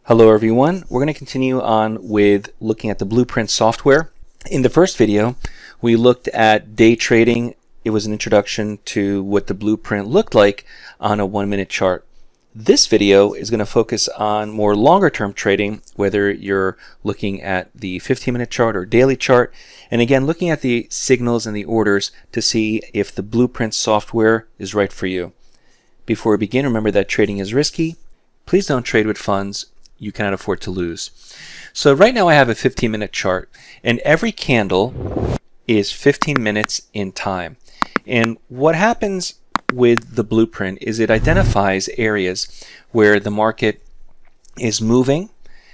Hello everyone, we're going to continue on with looking at the Blueprint software. In the first video, we looked at day trading. It was an introduction to what the Blueprint looked like on a 1-minute chart. This video is going to focus on more longer term trading, whether you're looking at the 15-minute chart or daily chart, and again looking at the signals and the orders to see if the Blueprint software is right for you. Before we begin, remember that trading is risky. Please don't trade with funds you cannot afford to lose. So right now I have a 15-minute chart, and every candle is 15 minutes in time. And what happens with the Blueprint is it identifies areas where the market is moving.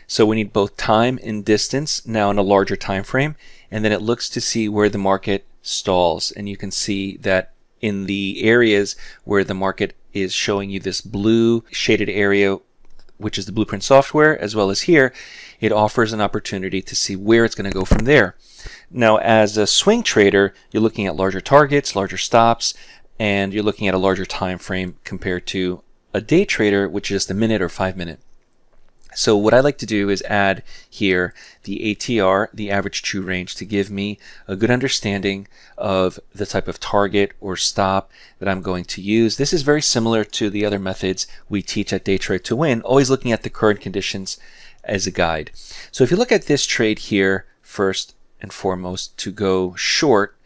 So we need both time and distance now in a larger time frame, and then it looks to see where the market stalls. And you can see that in the areas where the market is showing you this blue shaded area, which is the Blueprint software, as well as here, it offers an opportunity to see where it's going to go from there. Now, as a swing trader, you're looking at larger targets, larger stops, and you're looking at a larger time frame compared to a day trader, which is just a minute or 5-minute. So what I like to do is add here the ATR, the average true range, to give me a good understanding of the type of target or stop that I'm going to use. This is very similar to the other methods we teach at DayTradeToWin, always looking at the current conditions as a guide. So if you look at this trade here, first and foremost, to go short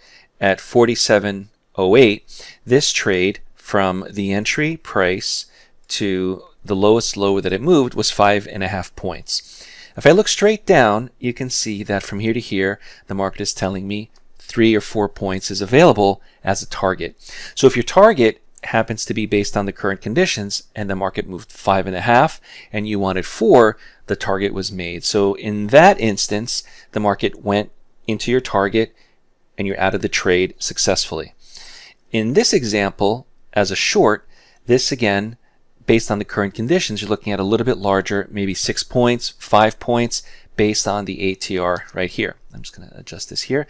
at 47.08, this trade from the entry price to the lowest low that it moved was 5.5 points. If I look straight down, you can see that from here to here, the market is telling me 3 or 4 points is available as a target. So if your target happens to be based on the current conditions and the market moved 5.5 and you wanted 4, the target was made. So in that instance, the market went into your target and you're out of the trade successfully. In this example, as a short, this again, based on the current conditions, you're looking at a little bit larger, maybe 6 points, 5 points, based on the ATR right here. I'm just going to adjust this here.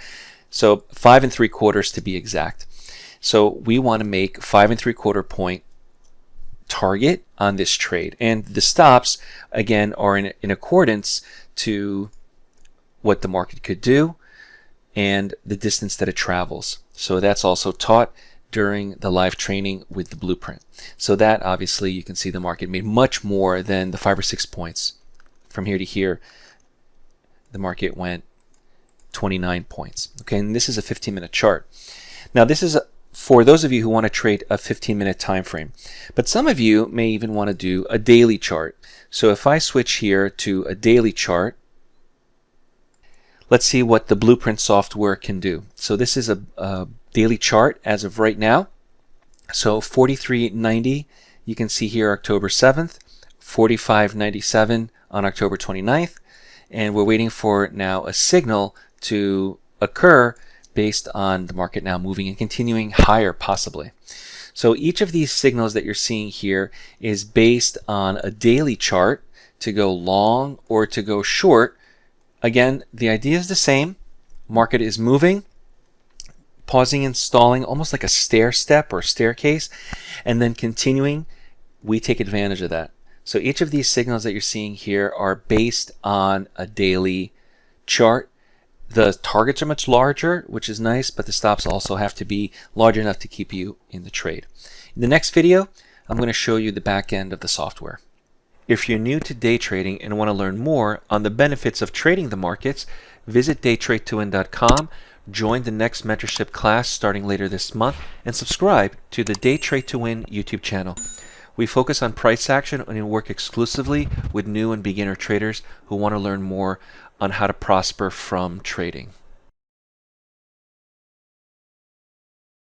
So 5 3/4 to be exact. So we want to make 5 3/4 point target on this trade. And the stops, again, are in accordance to what the market could do and the distance that it travels. So that's also taught during the live training with the Blueprint. So that obviously you can see the market made much more than the 5 or 6 points. From here to here, the market went 29 points. Okay, and this is a 15-minute chart. Now this is for those of you who want to trade a 15-minute time frame. But some of you may even want to do a daily chart. So if I switch here to a daily chart, let's see what the Blueprint software can do. So this is a daily chart as of right now. So 43.90, you can see here October 7th, 45.97 on October 29th, and we're waiting for now a signal to occur based on the market now moving and continuing higher possibly. So each of these signals that you're seeing here is based on a daily chart to go long or to go short. Again, the idea is the same. Market is moving, pausing and stalling, almost like a stair step or staircase, and then continuing. We take advantage of that. So each of these signals that you're seeing here are based on a daily chart. The targets are much larger, which is nice, but the stops also have to be large enough to keep you in the trade. In the next video, I'm going to show you the back end of the software. If you're new to day trading and want to learn more on the benefits of trading the markets, visit DayTradeToWin.com, join the next mentorship class starting later this month, and subscribe to the DayTradeToWin YouTube channel. We focus on price action and work exclusively with new and beginner traders who want to learn more on how to prosper from trading.